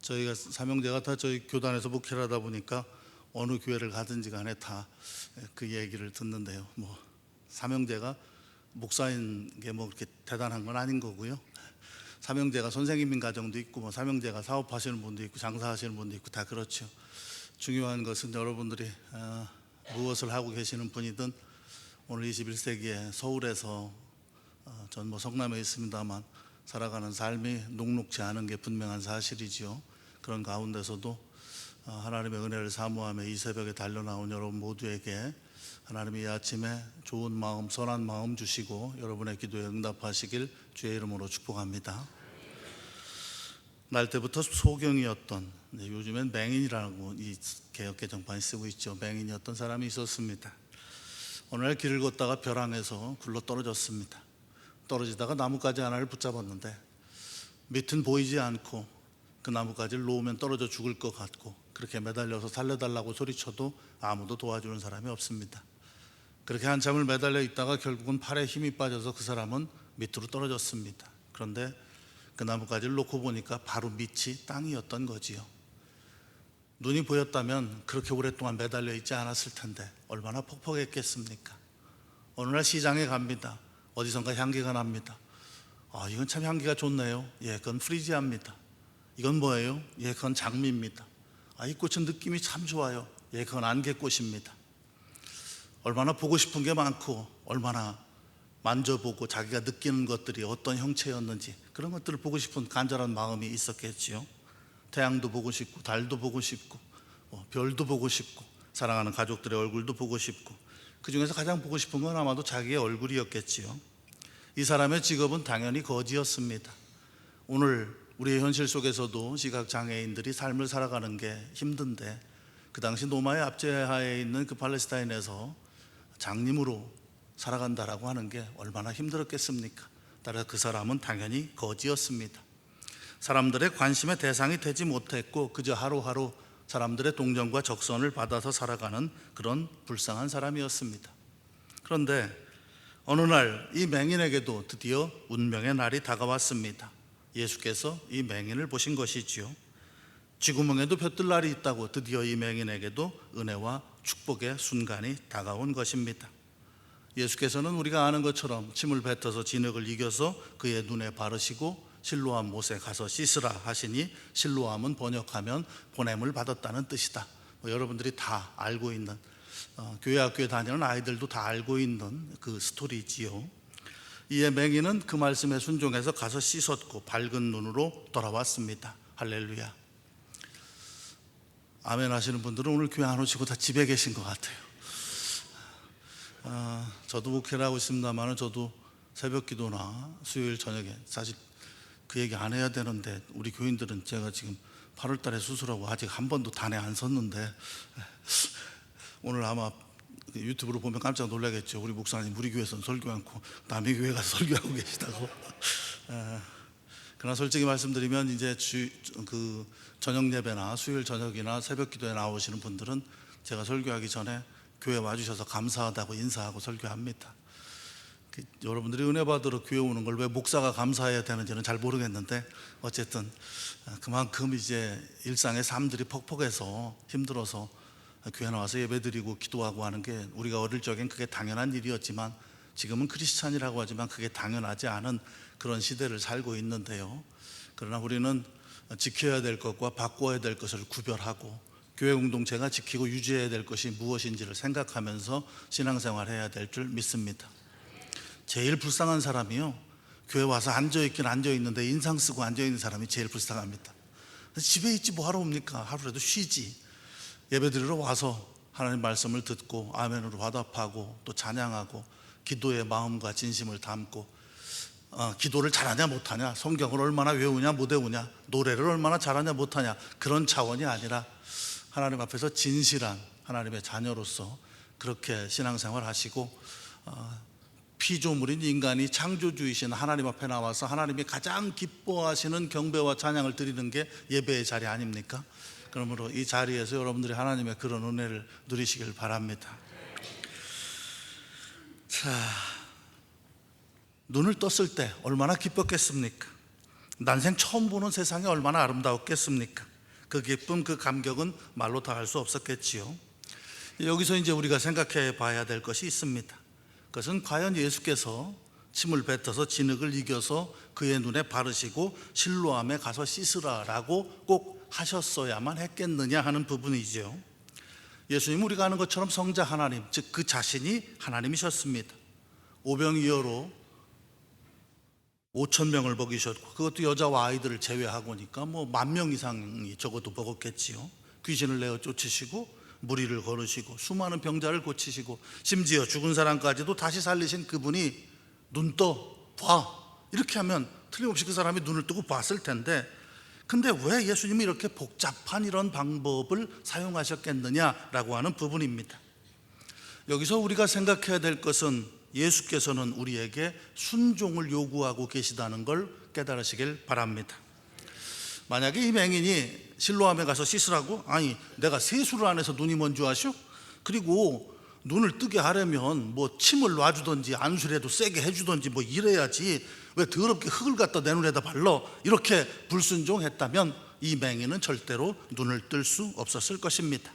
저희가 삼형제가 다 저희 교단에서 목회를 하다 보니까 어느 교회를 가든지 간에 다 그 얘기를 듣는데요. 뭐 삼형제가 목사인 게 뭐 그렇게 대단한 건 아닌 거고요. 삼형제가 선생님인 가정도 있고, 뭐 삼형제가 사업하시는 분도 있고, 장사하시는 분도 있고, 다 그렇죠. 중요한 것은 여러분들이 무엇을 하고 계시는 분이든 오늘 21세기에 서울에서 전 뭐 성남에 있습니다만 살아가는 삶이 녹록지 않은 게 분명한 사실이지요. 그런 가운데서도 하나님의 은혜를 사모하며 이 새벽에 달려나온 여러분 모두에게 하나님이 이 아침에 좋은 마음, 선한 마음 주시고 여러분의 기도에 응답하시길 주의 이름으로 축복합니다. 날 때부터 소경이었던, 요즘엔 맹인이라고 이 개역개정판이 쓰고 있죠. 맹인이었던 사람이 있었습니다. 어느 날 길을 걷다가 벼랑에서 굴러 떨어졌습니다. 떨어지다가 나뭇가지 하나를 붙잡았는데 밑은 보이지 않고 그 나뭇가지를 놓으면 떨어져 죽을 것 같고, 그렇게 매달려서 살려달라고 소리쳐도 아무도 도와주는 사람이 없습니다. 그렇게 한참을 매달려 있다가 결국은 팔에 힘이 빠져서 그 사람은 밑으로 떨어졌습니다. 그런데 그 나뭇가지를 놓고 보니까 바로 밑이 땅이었던 거지요. 눈이 보였다면 그렇게 오랫동안 매달려 있지 않았을 텐데 얼마나 퍽퍽했겠습니까? 어느 날 시장에 갑니다. 어디선가 향기가 납니다. 이건 참 향기가 좋네요. 예, 그건 프리지아입니다. 이건 뭐예요? 예, 그건 장미입니다. 이 꽃은 느낌이 참 좋아요. 예, 그건 안개꽃입니다. 얼마나 보고 싶은 게 많고, 얼마나 만져보고 자기가 느끼는 것들이 어떤 형체였는지, 그런 것들을 보고 싶은 간절한 마음이 있었겠지요. 태양도 보고 싶고, 달도 보고 싶고, 별도 보고 싶고, 사랑하는 가족들의 얼굴도 보고 싶고, 그 중에서 가장 보고 싶은 건 아마도 자기의 얼굴이었겠지요. 이 사람의 직업은 당연히 거지였습니다. 오늘 우리의 현실 속에서도 시각장애인들이 삶을 살아가는 게 힘든데, 그 당시 노마의 압제하에 있는 그 팔레스타인에서 장님으로 살아간다라고 하는 게 얼마나 힘들었겠습니까? 따라서 그 사람은 당연히 거지였습니다. 사람들의 관심의 대상이 되지 못했고, 그저 하루하루 사람들의 동정과 적선을 받아서 살아가는 그런 불쌍한 사람이었습니다. 그런데 어느 날 이 맹인에게도 드디어 운명의 날이 다가왔습니다. 예수께서 이 맹인을 보신 것이지요. 쥐구멍에도 볕들 날이 있다고 드디어 이 맹인에게도 은혜와 축복의 순간이 다가온 것입니다. 예수께서는 우리가 아는 것처럼 침을 뱉어서 진흙을 이겨서 그의 눈에 바르시고 실로암 못에 가서 씻으라 하시니, 실로암은 번역하면 보냄을 받았다는 뜻이다. 여러분들이 다 알고 있는, 교회 학교에 다니는 아이들도 다 알고 있는 그 스토리지요. 이에 맹인은 그 말씀에 순종해서 가서 씻었고 밝은 눈으로 돌아왔습니다. 할렐루야. 아멘 하시는 분들은 오늘 교회 안 오시고 다 집에 계신 것 같아요. 저도 목회를 하고 있습니다만, 저도 새벽 기도나 수요일 저녁에, 사실 그 얘기 안 해야 되는데 우리 교인들은, 제가 지금 8월 달에 수술하고 아직 한 번도 단에 안 섰는데 오늘 아마 유튜브로 보면 깜짝 놀라겠죠. 우리 목사님 우리 교회에서는 설교 않고 남의 교회 가서 설교하고 계시다고. 그러나 솔직히 말씀드리면 이제 그 저녁 예배나 수요일 저녁이나 새벽 기도에 나오시는 분들은 제가 설교하기 전에 교회 와주셔서 감사하다고 인사하고 설교합니다. 여러분들이 은혜 받으러 교회 오는 걸 왜 목사가 감사해야 되는지는 잘 모르겠는데, 어쨌든 그만큼 이제 일상의 삶들이 퍽퍽해서 힘들어서 교회 나와서 예배드리고 기도하고 하는 게, 우리가 어릴 적엔 그게 당연한 일이었지만 지금은 크리스찬이라고 하지만 그게 당연하지 않은 그런 시대를 살고 있는데요. 그러나 우리는 지켜야 될 것과 바꿔야 될 것을 구별하고, 교회 공동체가 지키고 유지해야 될 것이 무엇인지를 생각하면서 신앙생활해야 될 줄 믿습니다. 제일 불쌍한 사람이요, 교회 와서 앉아있긴 앉아있는데 인상 쓰고 앉아있는 사람이 제일 불쌍합니다. 집에 있지 뭐하러 옵니까? 하루라도 쉬지. 예배드리러 와서 하나님 말씀을 듣고 아멘으로 화답하고 또 찬양하고 기도의 마음과 진심을 담고, 기도를 잘하냐 못하냐, 성경을 얼마나 외우냐 못 외우냐, 노래를 얼마나 잘하냐 못하냐, 그런 차원이 아니라 하나님 앞에서 진실한 하나님의 자녀로서 그렇게 신앙생활 하시고, 피조물인 인간이 창조주이신 하나님 앞에 나와서 하나님이 가장 기뻐하시는 경배와 찬양을 드리는 게 예배의 자리 아닙니까? 그러므로 이 자리에서 여러분들이 하나님의 그런 은혜를 누리시길 바랍니다. 자, 눈을 떴을 때 얼마나 기뻤겠습니까? 난생 처음 보는 세상이 얼마나 아름다웠겠습니까? 그 기쁨, 그 감격은 말로 다 할 수 없었겠지요. 여기서 이제 우리가 생각해 봐야 될 것이 있습니다. 그것은 과연 예수께서 침을 뱉어서 진흙을 이겨서 그의 눈에 바르시고 실로암에 가서 씻으라라고 꼭 하셨어야만 했겠느냐 하는 부분이죠. 예수님 우리가 아는 것처럼 성자 하나님, 즉 그 자신이 하나님이셨습니다. 오병이어로 5,000명을 먹이셨고, 그것도 여자와 아이들을 제외하고니까 뭐 10,000명 이상이 적어도 먹었겠지요. 귀신을 내어 쫓으시고 무리를 걸으시고 수많은 병자를 고치시고 심지어 죽은 사람까지도 다시 살리신 그분이 눈 떠 봐, 이렇게 하면 틀림없이 그 사람이 눈을 뜨고 봤을 텐데, 근데 왜 예수님이 이렇게 복잡한 이런 방법을 사용하셨겠느냐라고 하는 부분입니다. 여기서 우리가 생각해야 될 것은 예수께서는 우리에게 순종을 요구하고 계시다는 걸 깨달으시길 바랍니다. 만약에 이 맹인이 실로암에 가서 씻으라고, 아니 내가 세수를 안 해서 눈이 뭔 줄 아시오? 그리고 눈을 뜨게 하려면 뭐 침을 놔주든지 안수라도 세게 해주든지 뭐 이래야지, 왜 더럽게 흙을 갖다 내 눈에다 발라, 이렇게 불순종했다면 이 맹인은 절대로 눈을 뜰 수 없었을 것입니다.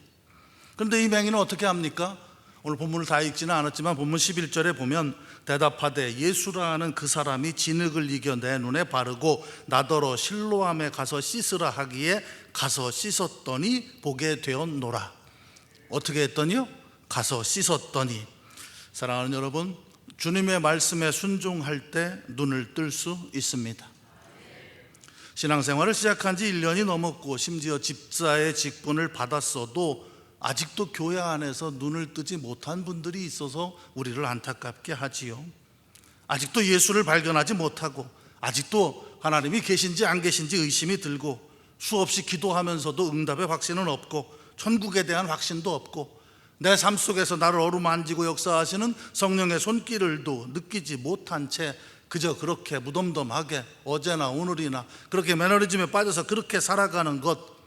그런데 이 맹인은 어떻게 합니까? 오늘 본문을 다 읽지는 않았지만 본문 11절에 보면 대답하되 예수라는 그 사람이 진흙을 이겨 내 눈에 바르고 나더러 실로암에 가서 씻으라 하기에 가서 씻었더니 보게 되었노라. 어떻게 했더니요? 가서 씻었더니. 사랑하는 여러분, 주님의 말씀에 순종할 때 눈을 뜰 수 있습니다. 신앙생활을 시작한 지 1년이 넘었고 심지어 집사의 직분을 받았어도 아직도 교회 안에서 눈을 뜨지 못한 분들이 있어서 우리를 안타깝게 하지요. 아직도 예수를 발견하지 못하고, 아직도 하나님이 계신지 안 계신지 의심이 들고, 수없이 기도하면서도 응답의 확신은 없고, 천국에 대한 확신도 없고, 내 삶 속에서 나를 어루만지고 역사하시는 성령의 손길을도 느끼지 못한 채 그저 그렇게 무덤덤하게 어제나 오늘이나 그렇게 매너리즘에 빠져서 그렇게 살아가는 것,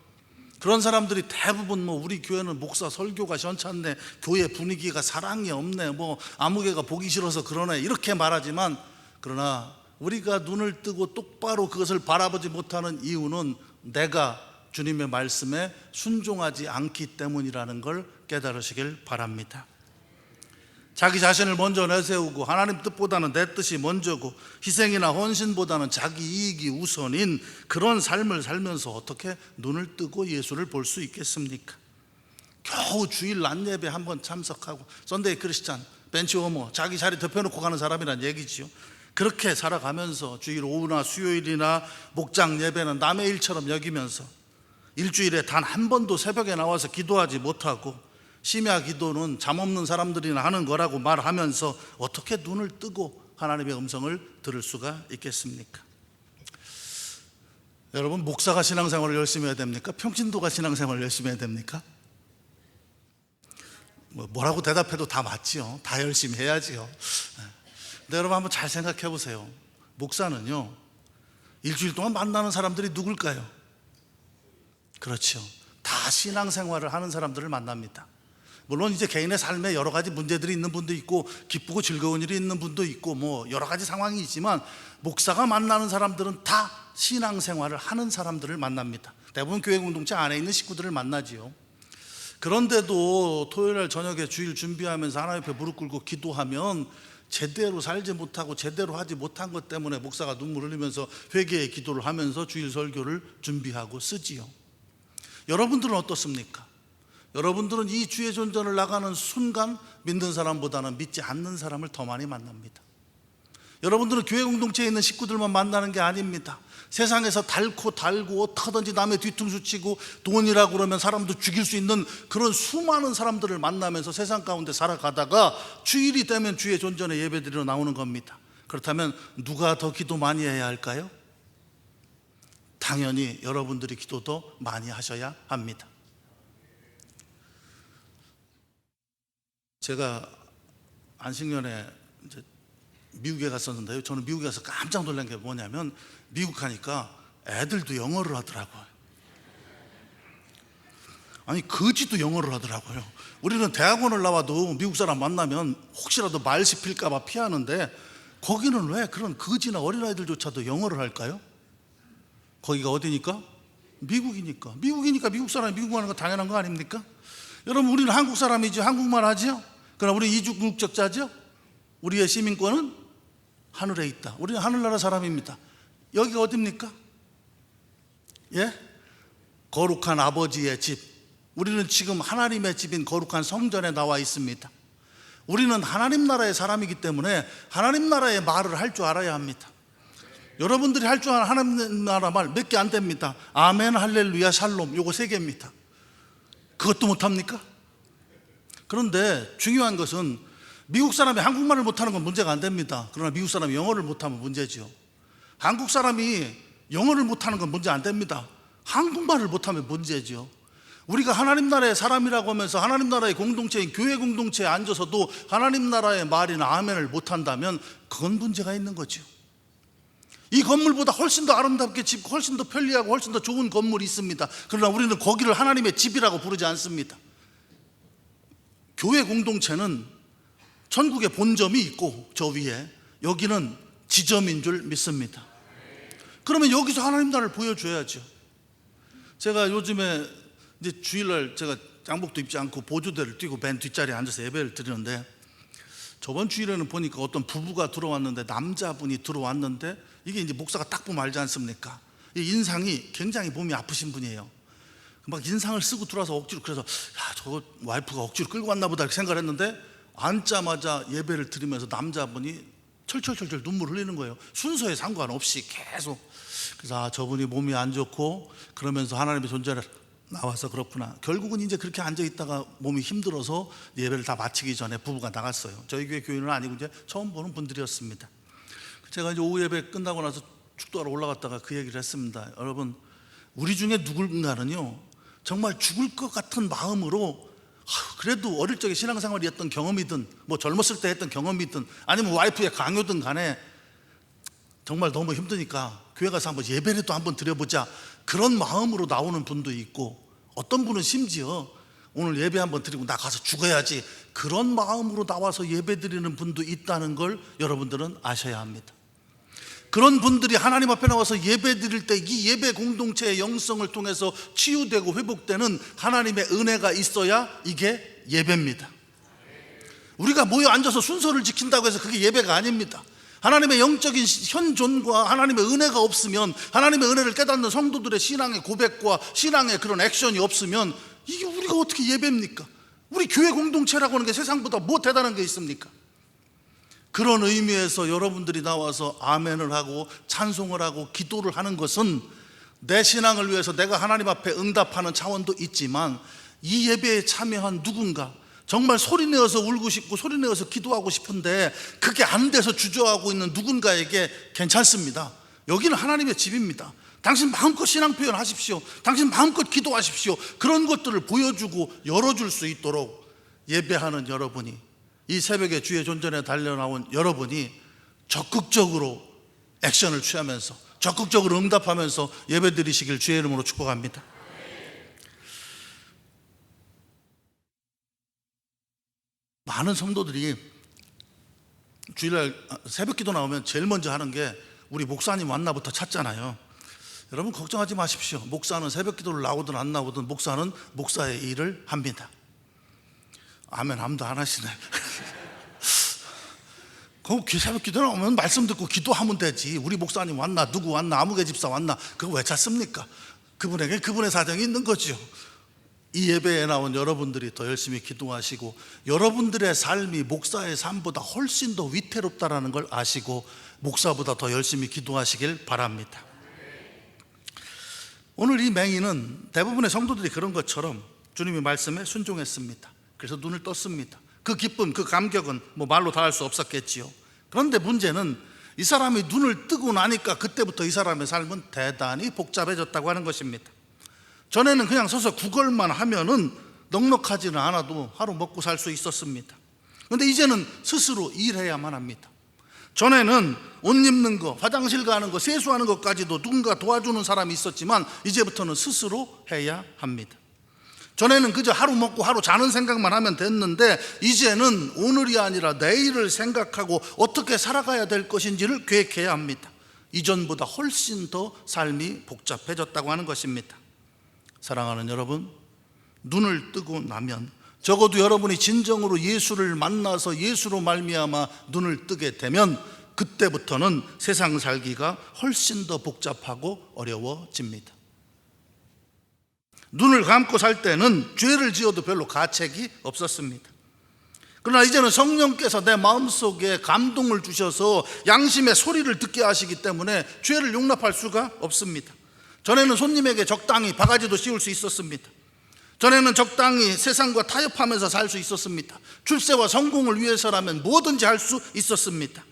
그런 사람들이 대부분 뭐 우리 교회는 목사 설교가 시원찮네, 교회 분위기가 사랑이 없네, 뭐 아무개가 보기 싫어서 그러네, 이렇게 말하지만, 그러나 우리가 눈을 뜨고 똑바로 그것을 바라보지 못하는 이유는 내가 주님의 말씀에 순종하지 않기 때문이라는 걸 깨달으시길 바랍니다. 자기 자신을 먼저 내세우고 하나님 뜻보다는 내 뜻이 먼저고 희생이나 헌신보다는 자기 이익이 우선인 그런 삶을 살면서 어떻게 눈을 뜨고 예수를 볼 수 있겠습니까? 겨우 주일 낮 예배 한번 참석하고 썬데이 크리스찬, 벤치워머, 자기 자리 덮여놓고 가는 사람이란 얘기지요. 그렇게 살아가면서 주일 오후나 수요일이나 목장 예배는 남의 일처럼 여기면서 일주일에 단 한 번도 새벽에 나와서 기도하지 못하고 심야 기도는 잠 없는 사람들이나 하는 거라고 말하면서 어떻게 눈을 뜨고 하나님의 음성을 들을 수가 있겠습니까? 여러분, 목사가 신앙생활을 열심히 해야 됩니까? 평신도가 신앙생활을 열심히 해야 됩니까? 뭐라고 대답해도 다 맞지요. 다 열심히 해야지요. 근데 여러분 한번 잘 생각해 보세요. 목사는요, 일주일 동안 만나는 사람들이 누굴까요? 그렇죠. 다 신앙생활을 하는 사람들을 만납니다. 물론 이제 개인의 삶에 여러 가지 문제들이 있는 분도 있고 기쁘고 즐거운 일이 있는 분도 있고 뭐 여러 가지 상황이 있지만, 목사가 만나는 사람들은 다 신앙생활을 하는 사람들을 만납니다. 대부분 교회 공동체 안에 있는 식구들을 만나지요. 그런데도 토요일날 저녁에 주일 준비하면서 하나님 앞에 무릎 꿇고 기도하면 제대로 살지 못하고 제대로 하지 못한 것 때문에 목사가 눈물 흘리면서 회개의 기도를 하면서 주일 설교를 준비하고 쓰지요. 여러분들은 어떻습니까? 여러분들은 이 주의 존전을 나가는 순간 믿는 사람보다는 믿지 않는 사람을 더 많이 만납니다. 여러분들은 교회 공동체에 있는 식구들만 만나는 게 아닙니다. 세상에서 달고 달고 어떻게든지 남의 뒤통수 치고 돈이라고 그러면 사람도 죽일 수 있는 그런 수많은 사람들을 만나면서 세상 가운데 살아가다가 주일이 되면 주의 존전의 예배드리러 나오는 겁니다. 그렇다면 누가 더 기도 많이 해야 할까요? 당연히 여러분들이 기도 더 많이 하셔야 합니다. 제가 안식년에 이제 미국에 갔었는데요. 저는 미국에 가서 깜짝 놀란 게 뭐냐면, 미국 가니까 애들도 영어를 하더라고요. 아니, 거지도 영어를 하더라고요. 우리는 대학원을 나와도 미국 사람 만나면 혹시라도 말 씹힐까 봐 피하는데, 거기는 왜 그런 거지나 어린아이들조차도 영어를 할까요? 거기가 어디니까? 미국이니까 미국 사람이 미국 하는 거 당연한 거 아닙니까? 여러분, 우리는 한국 사람이지 한국말 하지요? 그러나 우리 이주국적자죠? 우리의 시민권은 하늘에 있다. 우리는 하늘나라 사람입니다. 여기가 어딥니까? 예? 거룩한 아버지의 집. 우리는 지금 하나님의 집인 거룩한 성전에 나와 있습니다. 우리는 하나님 나라의 사람이기 때문에 하나님 나라의 말을 할 줄 알아야 합니다. 여러분들이 할 줄 아는 하나님 나라 말 몇 개 안 됩니다. 아멘, 할렐루야, 샬롬, 요거 3개입니다. 그것도 못합니까? 그런데 중요한 것은 미국 사람이 한국말을 못하는 건 문제가 안 됩니다. 그러나 미국 사람이 영어를 못하면 문제죠. 한국 사람이 영어를 못하는 건 문제 안 됩니다. 한국말을 못하면 문제죠. 우리가 하나님 나라의 사람이라고 하면서 하나님 나라의 공동체인 교회 공동체에 앉아서도 하나님 나라의 말이나 아멘을 못한다면 그건 문제가 있는 거죠. 이 건물보다 훨씬 더 아름답게 짓고 훨씬 더 편리하고 훨씬 더 좋은 건물이 있습니다. 그러나 우리는 거기를 하나님의 집이라고 부르지 않습니다. 교회 공동체는 천국의 본점이 있고 저 위에 여기는 지점인 줄 믿습니다. 그러면 여기서 하나님 나라를 보여줘야죠. 제가 요즘에 이제 주일날 제가 양복도 입지 않고 보조대를 띄고 맨 뒷자리에 앉아서 예배를 드리는데, 저번 주일에는 보니까 어떤 부부가 들어왔는데, 남자분이 들어왔는데, 이게 이제 목사가 딱 보면 알지 않습니까? 이 인상이 굉장히 몸이 아프신 분이에요. 막 인상을 쓰고 들어와서 억지로, 그래서 야, 저거 와이프가 억지로 끌고 왔나 보다 이렇게 생각을 했는데, 앉자마자 예배를 드리면서 남자분이 철철철철 눈물 흘리는 거예요. 순서에 상관없이 계속. 그래서 저분이 몸이 안 좋고 그러면서 하나님의 존재를 나와서 그렇구나. 결국은 이제 그렇게 앉아있다가 몸이 힘들어서 예배를 다 마치기 전에 부부가 나갔어요. 저희 교회 교인은 아니고 이제 처음 보는 분들이었습니다. 제가 이제 오후 예배 끝나고 나서 축도하러 올라갔다가 그 얘기를 했습니다. 여러분, 우리 중에 누군가는요 정말 죽을 것 같은 마음으로 그래도 어릴 적에 신앙생활이 했던 경험이든 뭐 젊었을 때 했던 경험이든 아니면 와이프의 강요든 간에 정말 너무 힘드니까 교회 가서 한번 예배라도 한번 드려보자, 그런 마음으로 나오는 분도 있고, 어떤 분은 심지어 오늘 예배 한번 드리고 나 가서 죽어야지, 그런 마음으로 나와서 예배 드리는 분도 있다는 걸 여러분들은 아셔야 합니다. 그런 분들이 하나님 앞에 나와서 예배 드릴 때 이 예배 공동체의 영성을 통해서 치유되고 회복되는 하나님의 은혜가 있어야 이게 예배입니다. 우리가 모여 앉아서 순서를 지킨다고 해서 그게 예배가 아닙니다. 하나님의 영적인 현존과 하나님의 은혜가 없으면, 하나님의 은혜를 깨닫는 성도들의 신앙의 고백과 신앙의 그런 액션이 없으면 이게 우리가 어떻게 예배입니까? 우리 교회 공동체라고 하는 게 세상보다 뭐 대단한 게 있습니까? 그런 의미에서 여러분들이 나와서 아멘을 하고 찬송을 하고 기도를 하는 것은 내 신앙을 위해서 내가 하나님 앞에 응답하는 차원도 있지만, 이 예배에 참여한 누군가 정말 소리내어서 울고 싶고 소리내어서 기도하고 싶은데 그게 안 돼서 주저하고 있는 누군가에게 괜찮습니다. 여기는 하나님의 집입니다. 당신 마음껏 신앙 표현하십시오. 당신 마음껏 기도하십시오. 그런 것들을 보여주고 열어줄 수 있도록 예배하는 여러분이, 이 새벽에 주의 존전에 달려나온 여러분이 적극적으로 액션을 취하면서 적극적으로 응답하면서 예배 드리시길 주의 이름으로 축복합니다. 많은 성도들이 주일날 새벽 기도 나오면 제일 먼저 하는 게 우리 목사님 왔나부터 찾잖아요. 여러분 걱정하지 마십시오. 목사는 새벽 기도를 나오든 안 나오든 목사는 목사의 일을 합니다. 아멘 아무도 안 하시네. 그 새벽 기도 나오면 말씀 듣고 기도하면 되지. 우리 목사님 왔나, 누구 왔나, 아무개 집사 왔나, 그거 왜 찾습니까? 그분에게 그분의 사정이 있는 거죠. 이 예배에 나온 여러분들이 더 열심히 기도하시고, 여러분들의 삶이 목사의 삶보다 훨씬 더 위태롭다라는 걸 아시고 목사보다 더 열심히 기도하시길 바랍니다. 오늘 이 맹인은 대부분의 성도들이 그런 것처럼 주님의 말씀에 순종했습니다. 그래서 눈을 떴습니다. 그 기쁨, 그 감격은 뭐 말로 다 할 수 없었겠지요. 그런데 문제는 이 사람이 눈을 뜨고 나니까 그때부터 이 사람의 삶은 대단히 복잡해졌다고 하는 것입니다. 전에는 그냥 서서 구걸만 하면은 넉넉하지는 않아도 하루 먹고 살 수 있었습니다. 그런데 이제는 스스로 일해야만 합니다. 전에는 옷 입는 거, 화장실 가는 거, 세수하는 것까지도 누군가 도와주는 사람이 있었지만 이제부터는 스스로 해야 합니다. 전에는 그저 하루 먹고 하루 자는 생각만 하면 됐는데 이제는 오늘이 아니라 내일을 생각하고 어떻게 살아가야 될 것인지를 계획해야 합니다. 이전보다 훨씬 더 삶이 복잡해졌다고 하는 것입니다. 사랑하는 여러분, 눈을 뜨고 나면 적어도 여러분이 진정으로 예수를 만나서 예수로 말미암아 눈을 뜨게 되면 그때부터는 세상 살기가 훨씬 더 복잡하고 어려워집니다. 눈을 감고 살 때는 죄를 지어도 별로 가책이 없었습니다. 그러나 이제는 성령께서 내 마음속에 감동을 주셔서 양심의 소리를 듣게 하시기 때문에 죄를 용납할 수가 없습니다. 전에는 손님에게 적당히 바가지도 씌울 수 있었습니다. 전에는 적당히 세상과 타협하면서 살 수 있었습니다. 출세와 성공을 위해서라면 뭐든지 할 수 있었습니다.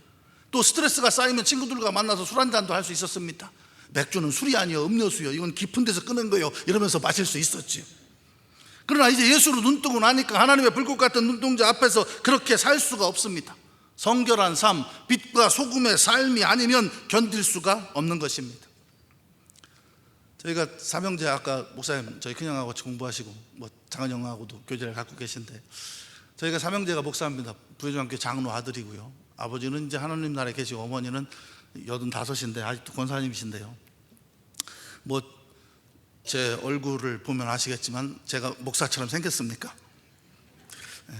또 스트레스가 쌓이면 친구들과 만나서 술 한잔도 할 수 있었습니다. 맥주는 술이 아니요 음료수요, 이건 깊은 데서 끄는 거요, 이러면서 마실 수 있었지요. 그러나 이제 예수로 눈뜨고 나니까 하나님의 불꽃 같은 눈동자 앞에서 그렇게 살 수가 없습니다. 성결한 삶, 빛과 소금의 삶이 아니면 견딜 수가 없는 것입니다. 저희가 삼형제, 아까 목사님 저희 큰형하고 같이 공부하시고 장은영하고도 교제를 갖고 계신데, 저희가 삼형제가 목사입니다. 부회장교회 장로 아들이고요. 아버지는 이제 하나님 나라에 계시고 어머니는 85인데 아직도 권사님이신데요. 제 얼굴을 보면 아시겠지만 제가 목사처럼 생겼습니까?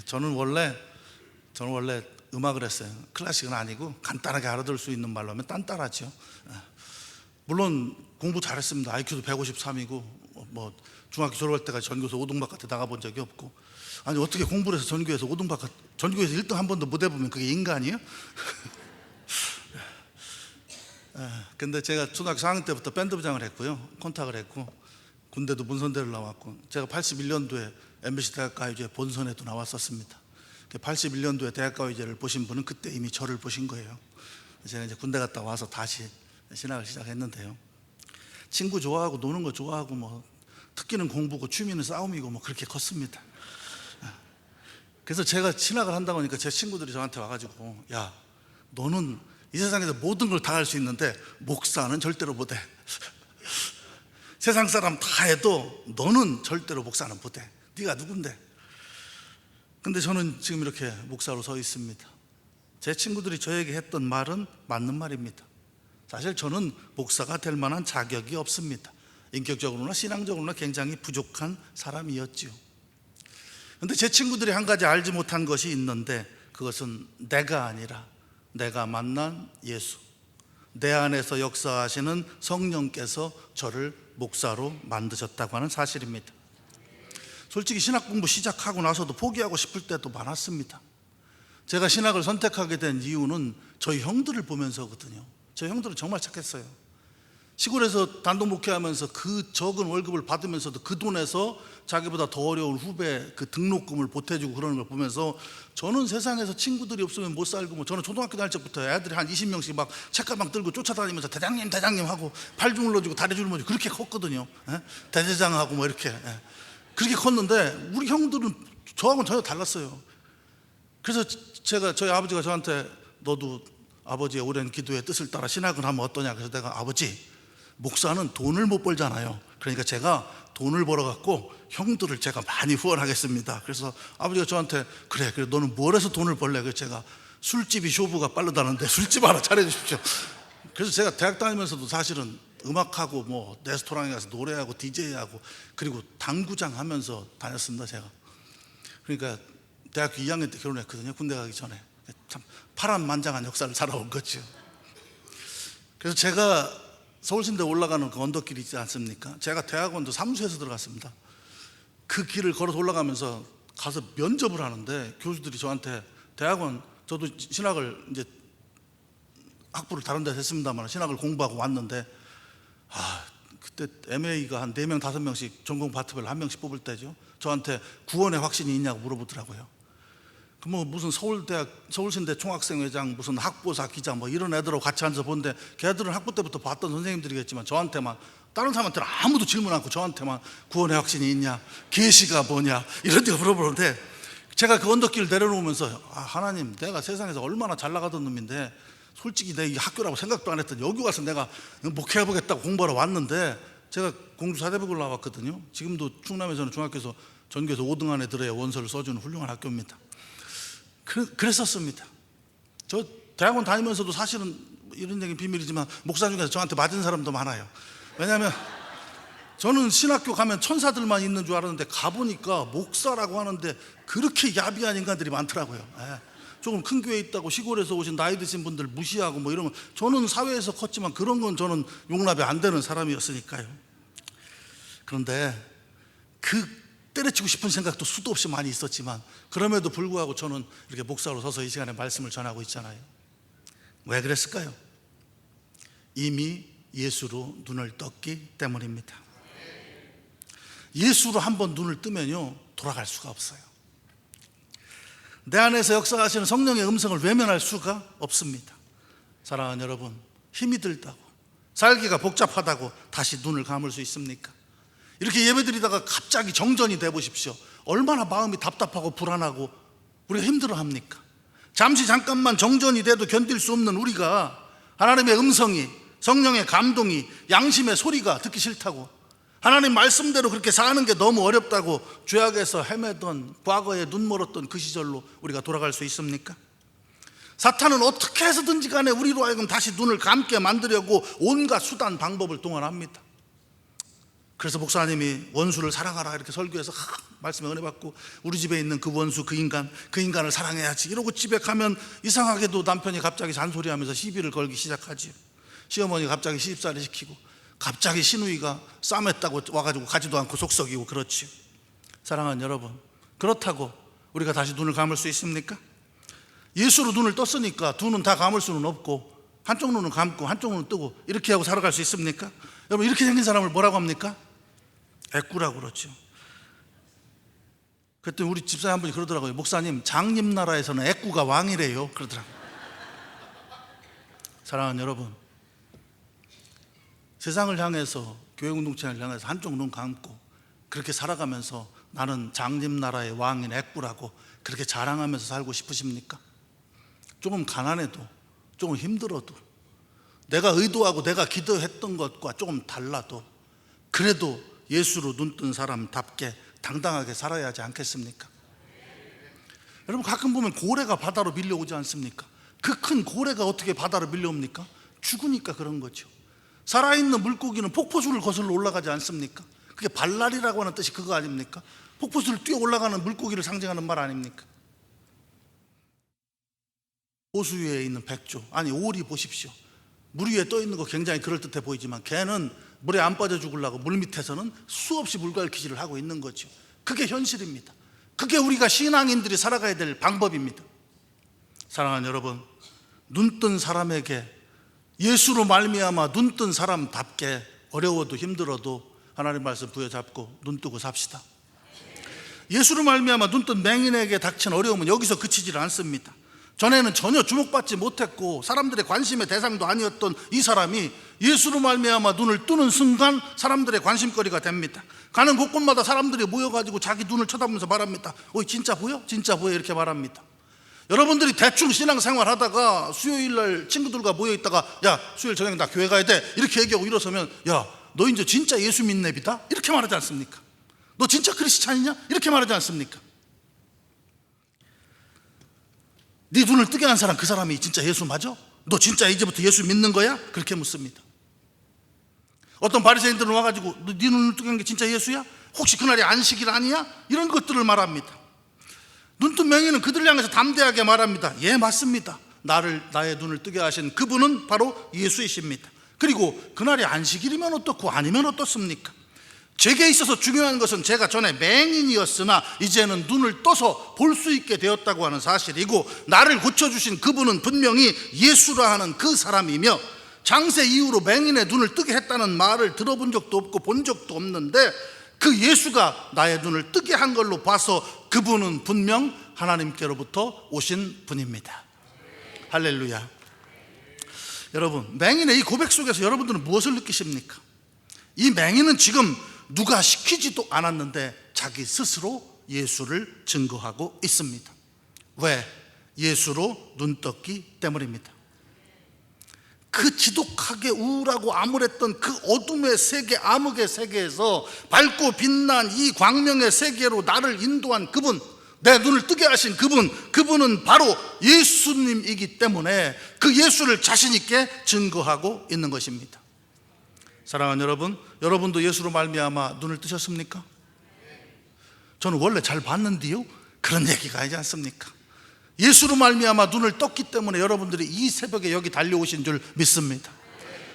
저는 원래 음악을 했어요. 클래식은 아니고 간단하게 알아들을 수 있는 말로 하면 딴따라죠. 물론 공부 잘했습니다. IQ도 153이고 중학교 졸업할 때까지 전교에서 5등 바깥에 나가본 적이 없고, 아니 어떻게 공부를 해서 전교에서 5등 바깥, 전교에서 1등 한 번도 못 해보면 그게 인간이에요? 근데 제가 초등학교 4학년 때부터 밴드부장을 했고요, 콘탁을 했고, 군대도 문선대를 나왔고, 제가 81년도에 MBC 대학가요제 본선에도 나왔었습니다. 81년도에 대학가요제를 보신 분은 그때 이미 저를 보신 거예요. 제가 이제 군대 갔다 와서 다시 신학을 시작했는데요. 친구 좋아하고 노는 거 좋아하고 특기는 공부고 취미는 싸움이고 그렇게 컸습니다. 그래서 제가 신학을 한다고 하니까 제 친구들이 저한테 와가지고, 야, 너는 이 세상에서 모든 걸 다 할 수 있는데 목사는 절대로 못해. 세상 사람 다 해도 너는 절대로 목사는 못해. 네가 누군데? 근데 저는 지금 이렇게 목사로 서 있습니다. 제 친구들이 저에게 했던 말은 맞는 말입니다. 사실 저는 목사가 될 만한 자격이 없습니다. 인격적으로나 신앙적으로나 굉장히 부족한 사람이었지요. 그런데 제 친구들이 한 가지 알지 못한 것이 있는데, 그것은 내가 아니라 내가 만난 예수, 내 안에서 역사하시는 성령께서 저를 목사로 만드셨다고 하는 사실입니다. 솔직히 신학 공부 시작하고 나서도 포기하고 싶을 때도 많았습니다. 제가 신학을 선택하게 된 이유는 저희 형들을 보면서거든요. 저희 형들은 정말 착했어요. 시골에서 단독 목회하면서 그 적은 월급을 받으면서도 그 돈에서 자기보다 더 어려운 후배 그 등록금을 보태주고 그러는 걸 보면서, 저는 세상에서 친구들이 없으면 못 살고, 저는 초등학교 다닐 적부터 애들이 한 20명씩 막 책가방 들고 쫓아다니면서 대장님 하고 팔 주물러주고 다리 주물러주고 그렇게 컸거든요. 대대장하고 이렇게 그렇게 컸는데, 우리 형들은 저하고는 전혀 달랐어요. 그래서 저희 아버지가 저한테, 너도 아버지의 오랜 기도의 뜻을 따라 신학을 하면 어떠냐. 그래서 내가, 아버지, 목사는 돈을 못 벌잖아요. 그러니까 제가 돈을 벌어갖고 형들을 제가 많이 후원하겠습니다. 그래서 아버지가 저한테, 그래 너는 뭘 해서 돈을 벌래? 그래서 제가, 술집이 쇼부가 빠르다는데 술집 하나 차려주십시오. 그래서 제가 대학 다니면서도 사실은 음악하고 레스토랑에 가서 노래하고 DJ하고 그리고 당구장 하면서 다녔습니다. 제가 그러니까 대학교 2학년 때 결혼했거든요. 군대 가기 전에. 참 파란만장한 역사를 살아온 거죠. 그래서 제가 서울신대 올라가는 그 언덕길 있지 않습니까? 제가 대학원도 사무소에서 들어갔습니다. 그 길을 걸어서 올라가면서 가서 면접을 하는데, 교수들이 저한테, 대학원, 저도 신학을 이제 학부를 다른 데서 했습니다만 신학을 공부하고 왔는데, 그때 MA가 한 4명 5명씩 전공 파트별 한 명씩 뽑을 때죠. 저한테 구원의 확신이 있냐고 물어보더라고요. 무슨 서울신대 총학생회장, 무슨 학보사 기자 이런 애들하고 같이 앉아서 보는데, 걔들은 학부 때부터 봤던 선생님들이겠지만 저한테만, 다른 사람한테는 아무도 질문 않고 저한테만 구원의 확신이 있냐, 계시가 뭐냐, 이런 데 물어보는데, 제가 그 언덕길을 내려놓으면서, 하나님, 내가 세상에서 얼마나 잘 나가던 놈인데 솔직히 내 이 학교라고 생각도 안 했던 여기 와서 내가 목회해보겠다고 공부하러 왔는데, 제가 공주 사대부를 나왔거든요. 지금도 충남에서는 중학교에서 전교에서 5등 안에 들어야 원서를 써주는 훌륭한 학교입니다. 그랬었습니다. 저 대학원 다니면서도 사실은 이런 얘기는 비밀이지만 목사 중에서 저한테 맞은 사람도 많아요. 왜냐하면 저는 신학교 가면 천사들만 있는 줄 알았는데 가보니까 목사라고 하는데 그렇게 야비한 인간들이 많더라고요. 조금 큰 교회에 있다고 시골에서 오신 나이 드신 분들 무시하고 뭐 이러면, 저는 사회에서 컸지만 그런 건 저는 용납이 안 되는 사람이었으니까요. 그런데 그 때려치고 싶은 생각도 수도 없이 많이 있었지만, 그럼에도 불구하고 저는 이렇게 목사로 서서 이 시간에 말씀을 전하고 있잖아요. 왜 그랬을까요? 이미 예수로 눈을 떴기 때문입니다. 예수로 한번 눈을 뜨면요, 돌아갈 수가 없어요. 내 안에서 역사하시는 성령의 음성을 외면할 수가 없습니다. 사랑하는 여러분, 힘이 들다고, 살기가 복잡하다고 다시 눈을 감을 수 있습니까? 이렇게 예배드리다가 갑자기 정전이 돼 보십시오. 얼마나 마음이 답답하고 불안하고 우리가 힘들어합니까? 잠깐만 정전이 돼도 견딜 수 없는 우리가 하나님의 음성이, 성령의 감동이, 양심의 소리가 듣기 싫다고, 하나님 말씀대로 그렇게 사는 게 너무 어렵다고 죄악에서 헤매던, 과거에 눈 멀었던 그 시절로 우리가 돌아갈 수 있습니까? 사탄은 어떻게 해서든지 간에 우리로 하여금 다시 눈을 감게 만들려고 온갖 수단 방법을 동원합니다. 그래서 목사님이 원수를 사랑하라 이렇게 설교해서 말씀에 은혜 받고, 우리 집에 있는 그 원수, 그 인간을 사랑해야지 이러고 집에 가면 이상하게도 남편이 갑자기 잔소리하면서 시비를 걸기 시작하지. 시어머니가 갑자기 시집살이 시키고, 갑자기 시누이가 싸맸다고 와가지고 가지도 않고 속썩이고 그렇지요. 사랑하는 여러분, 그렇다고 우리가 다시 눈을 감을 수 있습니까? 예수로 눈을 떴으니까 두 눈 다 감을 수는 없고, 한쪽 눈은 감고 한쪽 눈은 뜨고 이렇게 하고 살아갈 수 있습니까? 여러분, 이렇게 생긴 사람을 뭐라고 합니까? 애꾸라고 그러죠. 그랬더니 우리 집사님 한 분이 그러더라고요. 목사님, 장님 나라에서는 애꾸가 왕이래요 그러더라고요. 사랑하는 여러분, 세상을 향해서, 교회 공동체를 향해서 한쪽 눈 감고 그렇게 살아가면서 나는 장님 나라의 왕인 애꾸라고 그렇게 자랑하면서 살고 싶으십니까? 조금 가난해도, 조금 힘들어도, 내가 의도하고 내가 기도했던 것과 조금 달라도 그래도 예수로 눈뜬 사람답게 당당하게 살아야 하지 않겠습니까? 여러분, 가끔 보면 고래가 바다로 밀려오지 않습니까? 그 큰 고래가 어떻게 바다로 밀려옵니까? 죽으니까 그런 거죠. 살아있는 물고기는 폭포수를 거슬러 올라가지 않습니까? 그게 발랄이라고 하는 뜻이 그거 아닙니까? 폭포수를 뛰어 올라가는 물고기를 상징하는 말 아닙니까? 호수 위에 있는 백조, 아니 오리 보십시오. 물 위에 떠 있는 거 굉장히 그럴듯해 보이지만 걔는 물에 안 빠져 죽으려고 물 밑에서는 수없이 물갈퀴질을 하고 있는 거죠. 그게 현실입니다. 그게 우리가 신앙인들이 살아가야 될 방법입니다. 사랑하는 여러분, 눈뜬 사람에게, 예수로 말미암아 눈뜬 사람답게 어려워도 힘들어도 하나님 말씀 부여잡고 눈뜨고 삽시다. 예수로 말미암아 눈뜬 맹인에게 닥친 어려움은 여기서 그치질 않습니다. 전에는 전혀 주목받지 못했고 사람들의 관심의 대상도 아니었던 이 사람이 예수로 말미암아 눈을 뜨는 순간 사람들의 관심거리가 됩니다. 가는 곳곳마다 사람들이 모여가지고 자기 눈을 쳐다보면서 말합니다. 진짜 보여? 진짜 보여? 이렇게 말합니다. 여러분들이 대충 신앙생활 하다가 수요일날 친구들과 모여있다가 야, 수요일 저녁에 나 교회 가야 돼 이렇게 얘기하고 일어서면, 야, 너 이제 진짜 예수 믿네 비다? 이렇게 말하지 않습니까? 너 진짜 크리스찬이냐? 이렇게 말하지 않습니까? 네 눈을 뜨게 한 사람, 그 사람이 진짜 예수 맞아? 너 진짜 이제부터 예수 믿는 거야? 그렇게 묻습니다. 어떤 바리새인들은 와가지고 네 눈을 뜨게 한 게 진짜 예수야? 혹시 그날이 안식일 아니야? 이런 것들을 말합니다. 눈뜬 맹인은 그들을 향해서 담대하게 말합니다. 예, 맞습니다. 나의 눈을 뜨게 하신 그분은 바로 예수이십니다. 그리고 그날이 안식일이면 어떻고 아니면 어떻습니까? 제게 있어서 중요한 것은 제가 전에 맹인이었으나 이제는 눈을 떠서 볼 수 있게 되었다고 하는 사실이고, 나를 고쳐주신 그분은 분명히 예수라 하는 그 사람이며, 장세 이후로 맹인의 눈을 뜨게 했다는 말을 들어본 적도 없고 본 적도 없는데 그 예수가 나의 눈을 뜨게 한 걸로 봐서 그분은 분명 하나님께로부터 오신 분입니다. 할렐루야. 여러분, 맹인의 이 고백 속에서 여러분들은 무엇을 느끼십니까? 이 맹인은 지금 누가 시키지도 않았는데 자기 스스로 예수를 증거하고 있습니다. 왜? 예수로 눈떴기 때문입니다. 그 지독하게 우울하고 암울했던 그 어둠의 세계, 암흑의 세계에서 밝고 빛난 이 광명의 세계로 나를 인도한 그분, 내 눈을 뜨게 하신 그분은 바로 예수님이기 때문에 그 예수를 자신 있게 증거하고 있는 것입니다. 사랑하는 여러분, 여러분도 예수로 말미암아 눈을 뜨셨습니까? 저는 원래 잘 봤는데요, 그런 얘기가 아니지 않습니까? 예수로 말미암아 눈을 떴기 때문에 여러분들이 이 새벽에 여기 달려오신 줄 믿습니다.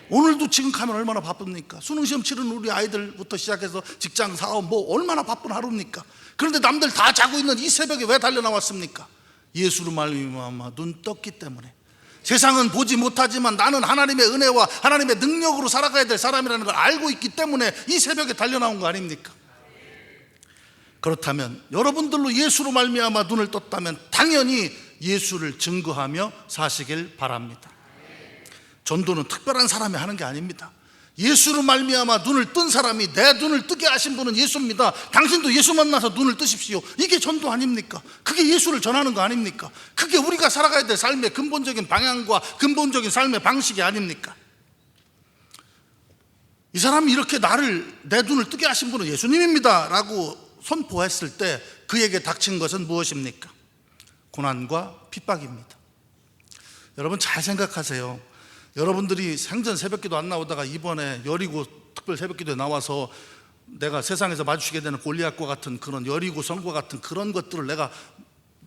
오늘도 지금 가면 얼마나 바쁩니까? 수능시험 치르는 우리 아이들부터 시작해서 직장, 사업 뭐 얼마나 바쁜 하루입니까? 그런데 남들 다 자고 있는 이 새벽에 왜 달려 나왔습니까? 예수로 말미암아 눈 떴기 때문에. 세상은 보지 못하지만 나는 하나님의 은혜와 하나님의 능력으로 살아가야 될 사람이라는 걸 알고 있기 때문에 이 새벽에 달려 나온 거 아닙니까? 그렇다면 여러분들로 예수로 말미암아 눈을 떴다면 당연히 예수를 증거하며 사시길 바랍니다. 전도는 특별한 사람이 하는 게 아닙니다. 예수로 말미암아 눈을 뜬 사람이, 내 눈을 뜨게 하신 분은 예수입니다. 당신도 예수 만나서 눈을 뜨십시오. 이게 전도 아닙니까? 그게 예수를 전하는 거 아닙니까? 그게 우리가 살아가야 될 삶의 근본적인 방향과 근본적인 삶의 방식이 아닙니까? 이 사람이 이렇게 내 눈을 뜨게 하신 분은 예수님입니다 라고 선포했을 때 그에게 닥친 것은 무엇입니까? 고난과 핍박입니다. 여러분 잘 생각하세요. 여러분들이 생전 새벽기도 안 나오다가 이번에 여리고 특별 새벽기도에 나와서 내가 세상에서 마주치게 되는 골리앗과 같은 그런 여리고 성과 같은 그런 것들을 내가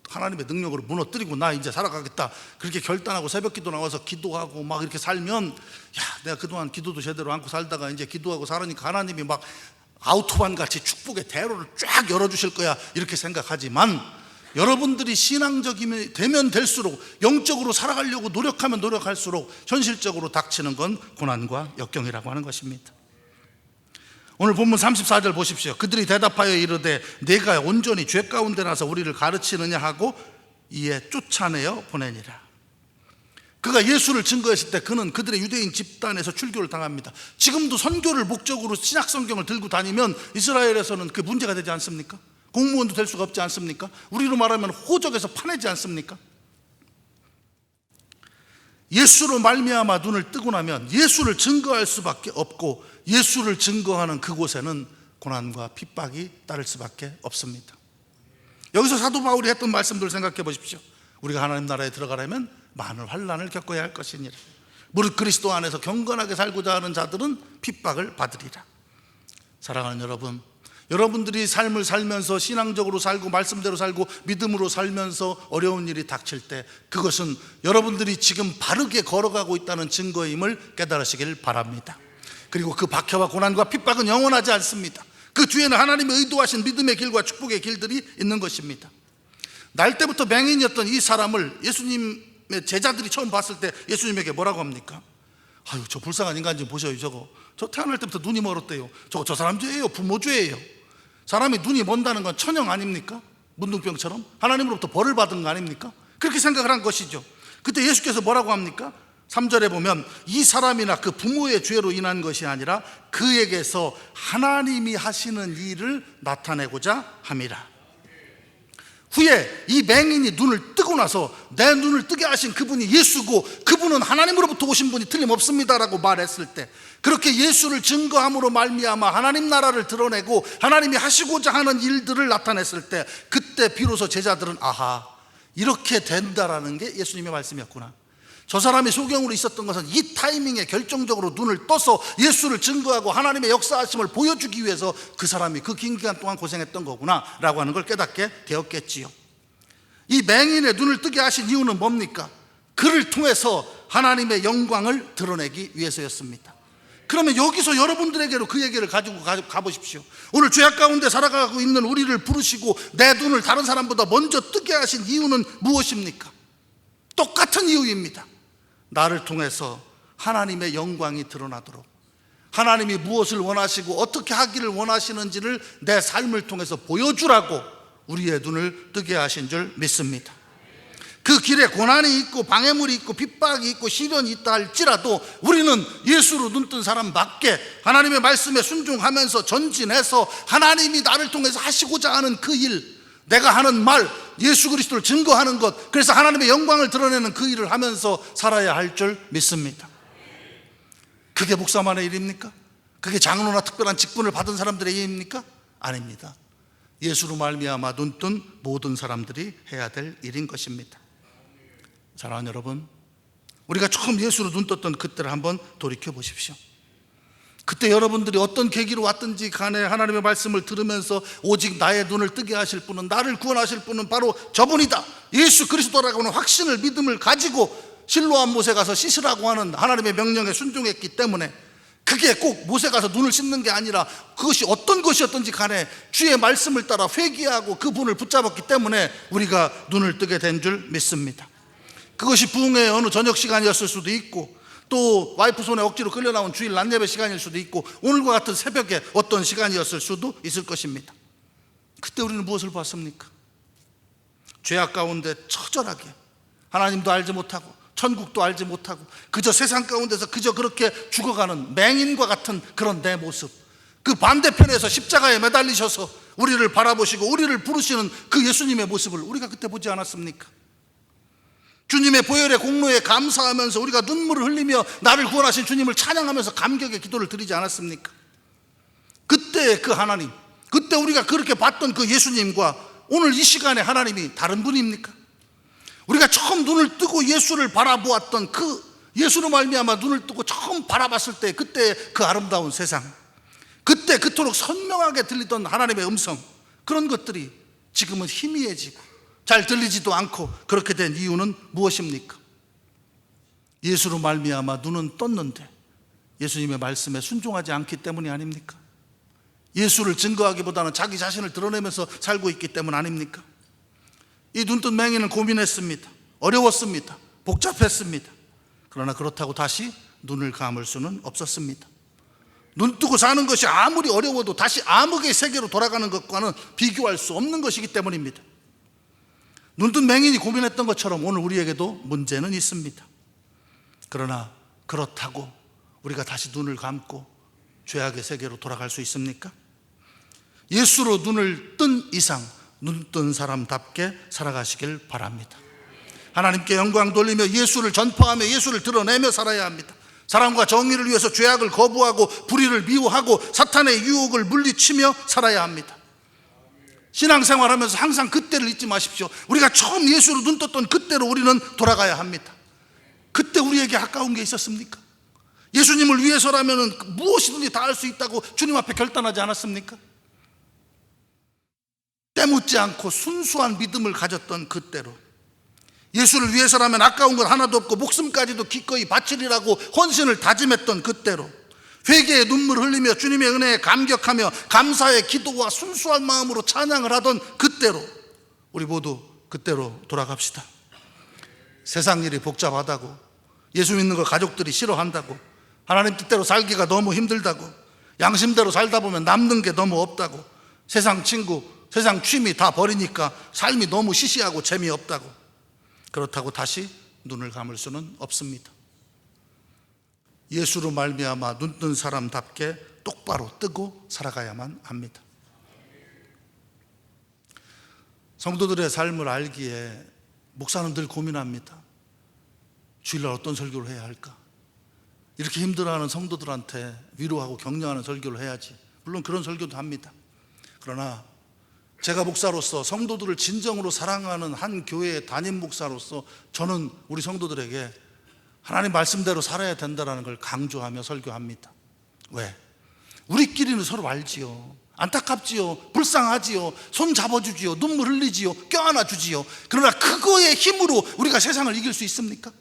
하나님의 능력으로 무너뜨리고 나 이제 살아가겠다 그렇게 결단하고 새벽기도 나와서 기도하고 막 이렇게 살면, 야, 내가 그동안 기도도 제대로 않고 살다가 이제 기도하고 살으니까 하나님이 막 아우토반 같이 축복의 대로를 쫙 열어주실 거야 이렇게 생각하지만, 여러분들이 신앙적이면 되면 될수록, 영적으로 살아가려고 노력하면 노력할수록 현실적으로 닥치는 건 고난과 역경이라고 하는 것입니다. 오늘 본문 34절 보십시오. 그들이 대답하여 이르되 내가 온전히 죄 가운데 나서 우리를 가르치느냐 하고 이에 쫓아내어 보내니라. 그가 예수를 증거했을 때 그는 그들의 유대인 집단에서 출교를 당합니다. 지금도 선교를 목적으로 신약 성경을 들고 다니면 이스라엘에서는 그게 문제가 되지 않습니까? 공무원도 될 수가 없지 않습니까? 우리로 말하면 호적에서 파내지 않습니까? 예수로 말미암아 눈을 뜨고 나면 예수를 증거할 수밖에 없고, 예수를 증거하는 그곳에는 고난과 핍박이 따를 수밖에 없습니다. 여기서 사도 바울이 했던 말씀들을 생각해 보십시오. 우리가 하나님 나라에 들어가려면 많은 환난을 겪어야 할 것이니라. 무릇 그리스도 안에서 경건하게 살고자 하는 자들은 핍박을 받으리라. 사랑하는 여러분, 여러분들이 삶을 살면서 신앙적으로 살고 말씀대로 살고 믿음으로 살면서 어려운 일이 닥칠 때 그것은 여러분들이 지금 바르게 걸어가고 있다는 증거임을 깨달으시길 바랍니다. 그리고 그 박해와 고난과 핍박은 영원하지 않습니다. 그 뒤에는 하나님의 의도하신 믿음의 길과 축복의 길들이 있는 것입니다. 날 때부터 맹인이었던 이 사람을 예수님의 제자들이 처음 봤을 때 예수님에게 뭐라고 합니까? 아유, 저 불쌍한 인간 좀 보셔요. 저 태어날 때부터 눈이 멀었대요. 저 사람 죄예요. 부모 죄예요. 사람이 눈이 먼다는 건 천형 아닙니까? 문둥병처럼 하나님으로부터 벌을 받은 거 아닙니까? 그렇게 생각을 한 것이죠. 그때 예수께서 뭐라고 합니까? 3절에 보면 이 사람이나 그 부모의 죄로 인한 것이 아니라 그에게서 하나님이 하시는 일을 나타내고자 함이라. 후에 이 맹인이 눈을 뜨고 나서 내 눈을 뜨게 하신 그분이 예수고 그분은 하나님으로부터 오신 분이 틀림없습니다라고 말했을 때, 그렇게 예수를 증거함으로 말미암아 하나님 나라를 드러내고 하나님이 하시고자 하는 일들을 나타냈을 때, 그때 비로소 제자들은 아하, 이렇게 된다라는 게 예수님의 말씀이었구나. 저 사람이 소경으로 있었던 것은 이 타이밍에 결정적으로 눈을 떠서 예수를 증거하고 하나님의 역사하심을 보여주기 위해서 그 사람이 그 긴 기간 동안 고생했던 거구나 라고 하는 걸 깨닫게 되었겠지요. 이 맹인의 눈을 뜨게 하신 이유는 뭡니까? 그를 통해서 하나님의 영광을 드러내기 위해서였습니다. 그러면 여기서 여러분들에게로 그 얘기를 가지고 가보십시오. 오늘 죄악 가운데 살아가고 있는 우리를 부르시고 내 눈을 다른 사람보다 먼저 뜨게 하신 이유는 무엇입니까? 똑같은 이유입니다. 나를 통해서 하나님의 영광이 드러나도록, 하나님이 무엇을 원하시고 어떻게 하기를 원하시는지를 내 삶을 통해서 보여주라고 우리의 눈을 뜨게 하신 줄 믿습니다. 그 길에 고난이 있고 방해물이 있고 핍박이 있고 시련이 있다 할지라도 우리는 예수로 눈뜬 사람밖에 하나님의 말씀에 순종하면서 전진해서 하나님이 나를 통해서 하시고자 하는 그 일, 내가 하는 말, 예수 그리스도를 증거하는 것, 그래서 하나님의 영광을 드러내는 그 일을 하면서 살아야 할 줄 믿습니다. 그게 목사만의 일입니까? 그게 장로나 특별한 직분을 받은 사람들의 일입니까? 아닙니다. 예수로 말미암아 눈뜬 모든 사람들이 해야 될 일인 것입니다. 사랑하는 여러분, 우리가 처음 예수로 눈 떴던 그때를 한번 돌이켜 보십시오. 그때 여러분들이 어떤 계기로 왔든지 간에 하나님의 말씀을 들으면서 오직 나의 눈을 뜨게 하실 분은, 나를 구원하실 분은 바로 저분이다, 예수 그리스도라고 하는 확신을, 믿음을 가지고 실로암 못에 가서 씻으라고 하는 하나님의 명령에 순종했기 때문에, 그게 꼭 못에 가서 눈을 씻는 게 아니라 그것이 어떤 것이었든지 간에 주의 말씀을 따라 회개하고 그분을 붙잡았기 때문에 우리가 눈을 뜨게 된 줄 믿습니다. 그것이 부흥회의 어느 저녁 시간이었을 수도 있고, 또 와이프 손에 억지로 끌려 나온 주일 낮 예배 시간일 수도 있고, 오늘과 같은 새벽에 어떤 시간이었을 수도 있을 것입니다. 그때 우리는 무엇을 봤습니까? 죄악 가운데 처절하게, 하나님도 알지 못하고 천국도 알지 못하고 그저 세상 가운데서 그저 그렇게 죽어가는 맹인과 같은 그런 내 모습, 그 반대편에서 십자가에 매달리셔서 우리를 바라보시고 우리를 부르시는 그 예수님의 모습을 우리가 그때 보지 않았습니까? 주님의 보혈의 공로에 감사하면서 우리가 눈물을 흘리며 나를 구원하신 주님을 찬양하면서 감격의 기도를 드리지 않았습니까? 그때 그 하나님, 그때 우리가 그렇게 봤던 그 예수님과 오늘 이 시간에 하나님이 다른 분입니까? 우리가 처음 눈을 뜨고 예수를 바라보았던 그 예수로 말미암아 눈을 뜨고 처음 바라봤을 때 그때 그 아름다운 세상, 그때 그토록 선명하게 들리던 하나님의 음성, 그런 것들이 지금은 희미해지고 잘 들리지도 않고 그렇게 된 이유는 무엇입니까? 예수로 말미암아 눈은 떴는데 예수님의 말씀에 순종하지 않기 때문이 아닙니까? 예수를 증거하기보다는 자기 자신을 드러내면서 살고 있기 때문 아닙니까? 이 눈뜬 맹인은 고민했습니다. 어려웠습니다. 복잡했습니다. 그러나 그렇다고 다시 눈을 감을 수는 없었습니다. 눈 뜨고 사는 것이 아무리 어려워도 다시 암흑의 세계로 돌아가는 것과는 비교할 수 없는 것이기 때문입니다. 눈뜬 맹인이 고민했던 것처럼 오늘 우리에게도 문제는 있습니다. 그러나 그렇다고 우리가 다시 눈을 감고 죄악의 세계로 돌아갈 수 있습니까? 예수로 눈을 뜬 이상 눈뜬 사람답게 살아가시길 바랍니다. 하나님께 영광 돌리며 예수를 전파하며 예수를 드러내며 살아야 합니다. 사랑과 정의를 위해서 죄악을 거부하고 불의를 미워하고 사탄의 유혹을 물리치며 살아야 합니다. 신앙생활하면서 항상 그때를 잊지 마십시오. 우리가 처음 예수로 눈 떴던 그때로 우리는 돌아가야 합니다. 그때 우리에게 아까운 게 있었습니까? 예수님을 위해서라면 무엇이든지 다 할 수 있다고 주님 앞에 결단하지 않았습니까? 때묻지 않고 순수한 믿음을 가졌던 그때로, 예수를 위해서라면 아까운 것 하나도 없고 목숨까지도 기꺼이 바치리라고 헌신을 다짐했던 그때로, 회개의 눈물을 흘리며 주님의 은혜에 감격하며 감사의 기도와 순수한 마음으로 찬양을 하던 그때로, 우리 모두 그때로 돌아갑시다. 세상 일이 복잡하다고, 예수 믿는 걸 가족들이 싫어한다고, 하나님 뜻대로 살기가 너무 힘들다고, 양심대로 살다 보면 남는 게 너무 없다고, 세상 친구, 세상 취미 다 버리니까 삶이 너무 시시하고 재미없다고, 그렇다고 다시 눈을 감을 수는 없습니다. 예수로 말미암아 눈뜬 사람답게 똑바로 뜨고 살아가야만 합니다. 성도들의 삶을 알기에 목사는 늘 고민합니다. 주일날 어떤 설교를 해야 할까? 이렇게 힘들어하는 성도들한테 위로하고 격려하는 설교를 해야지. 물론 그런 설교도 합니다. 그러나 제가 목사로서 성도들을 진정으로 사랑하는 한 교회의 담임 목사로서 저는 우리 성도들에게 하나님 말씀대로 살아야 된다는 걸 강조하며 설교합니다. 왜? 우리끼리는 서로 알지요. 안타깝지요. 불쌍하지요. 손 잡아주지요. 눈물 흘리지요. 껴안아주지요. 그러나 그거의 힘으로 우리가 세상을 이길 수 있습니까?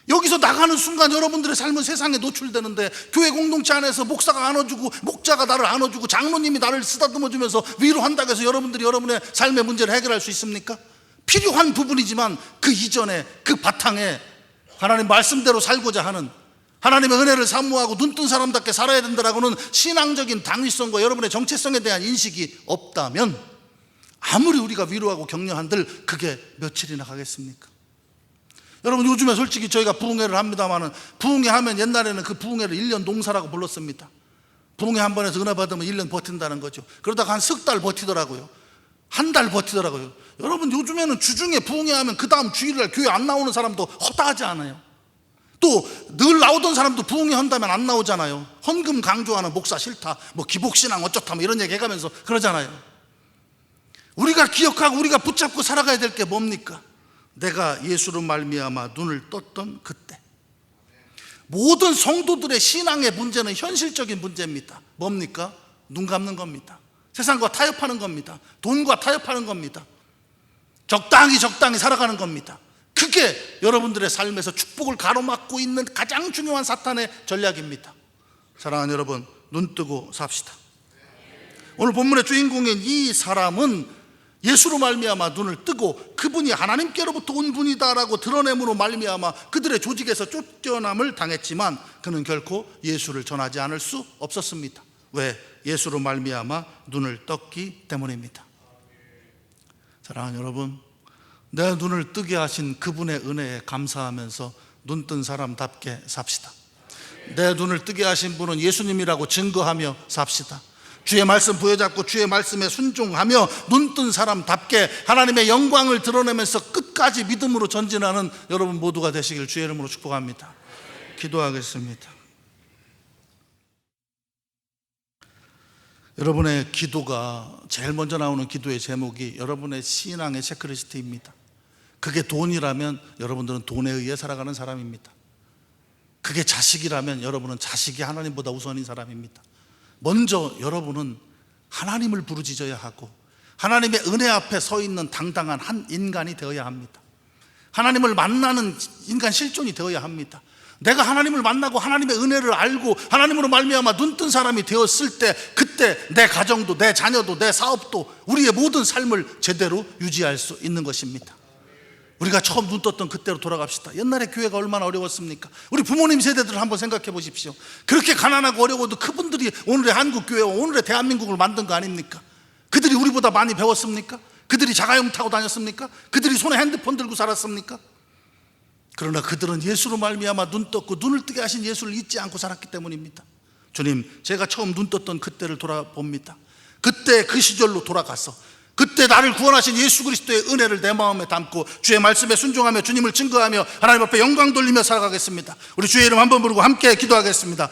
여기서 나가는 순간 여러분들의 삶은 세상에 노출되는데, 교회 공동체 안에서 목사가 안아주고 목자가 나를 안아주고 장로님이 나를 쓰다듬어주면서 위로한다고 해서 여러분들이 여러분의 삶의 문제를 해결할 수 있습니까? 필요한 부분이지만 그 이전에, 그 바탕에 하나님 말씀대로 살고자 하는, 하나님의 은혜를 사모하고 눈뜬 사람답게 살아야 된다라고는 신앙적인 당위성과 여러분의 정체성에 대한 인식이 없다면 아무리 우리가 위로하고 격려한들 그게 며칠이나 가겠습니까? 여러분, 요즘에 솔직히 저희가 부흥회를 합니다만, 부흥회 하면 옛날에는 그 부흥회를 1년 농사라고 불렀습니다. 부흥회 한 번에서 은혜 받으면 1년 버틴다는 거죠. 그러다가 한 석 달 버티더라고요. 한 달 버티더라고요. 여러분, 요즘에는 주중에 부흥회 하면 그 다음 주일날 교회 안 나오는 사람도 허다하지 않아요? 또 늘 나오던 사람도 부흥회 한다면 안 나오잖아요. 헌금 강조하는 목사 싫다, 뭐 기복신앙 어쩌다, 뭐 이런 얘기 해가면서 그러잖아요. 우리가 기억하고 우리가 붙잡고 살아가야 될 게 뭡니까? 내가 예수로 말미암아 눈을 떴던 그때, 모든 성도들의 신앙의 문제는 현실적인 문제입니다. 뭡니까? 눈 감는 겁니다. 세상과 타협하는 겁니다. 돈과 타협하는 겁니다. 적당히 살아가는 겁니다. 그게 여러분들의 삶에서 축복을 가로막고 있는 가장 중요한 사탄의 전략입니다. 사랑하는 여러분, 눈 뜨고 삽시다. 오늘 본문의 주인공인 이 사람은 예수로 말미암아 눈을 뜨고 그분이 하나님께로부터 온 분이다라고 드러냄으로 말미암아 그들의 조직에서 쫓겨남을 당했지만 그는 결코 예수를 전하지 않을 수 없었습니다. 왜? 예수로 말미암아 눈을 떴기 때문입니다. 사랑하는 여러분, 내 눈을 뜨게 하신 그분의 은혜에 감사하면서 눈뜬 사람답게 삽시다. 내 눈을 뜨게 하신 분은 예수님이라고 증거하며 삽시다. 주의 말씀 부여잡고 주의 말씀에 순종하며 눈뜬 사람답게 하나님의 영광을 드러내면서 끝까지 믿음으로 전진하는 여러분 모두가 되시길 주의 이름으로 축복합니다. 기도하겠습니다. 여러분의 기도가 제일 먼저 나오는 기도의 제목이 여러분의 신앙의 체크리스트입니다. 그게 돈이라면 여러분들은 돈에 의해 살아가는 사람입니다. 그게 자식이라면 여러분은 자식이 하나님보다 우선인 사람입니다. 먼저 여러분은 하나님을 부르짖어야 하고 하나님의 은혜 앞에 서 있는 당당한 한 인간이 되어야 합니다. 하나님을 만나는 인간 실존이 되어야 합니다. 내가 하나님을 만나고 하나님의 은혜를 알고 하나님으로 말미암아 눈뜬 사람이 되었을 때 그때 내 가정도 내 자녀도 내 사업도 우리의 모든 삶을 제대로 유지할 수 있는 것입니다. 우리가 처음 눈 떴던 그때로 돌아갑시다. 옛날에 교회가 얼마나 어려웠습니까? 우리 부모님 세대들을 한번 생각해 보십시오. 그렇게 가난하고 어려워도 그분들이 오늘의 한국교회와 오늘의 대한민국을 만든 거 아닙니까? 그들이 우리보다 많이 배웠습니까? 그들이 자가용 타고 다녔습니까? 그들이 손에 핸드폰 들고 살았습니까? 그러나 그들은 예수로 말미암아 눈 떴고 눈을 뜨게 하신 예수를 잊지 않고 살았기 때문입니다. 주님, 제가 처음 눈 떴던 그때를 돌아봅니다. 그때 그 시절로 돌아가서 그때 나를 구원하신 예수 그리스도의 은혜를 내 마음에 담고 주의 말씀에 순종하며 주님을 증거하며 하나님 앞에 영광 돌리며 살아가겠습니다. 우리 주의 이름 한번 부르고 함께 기도하겠습니다.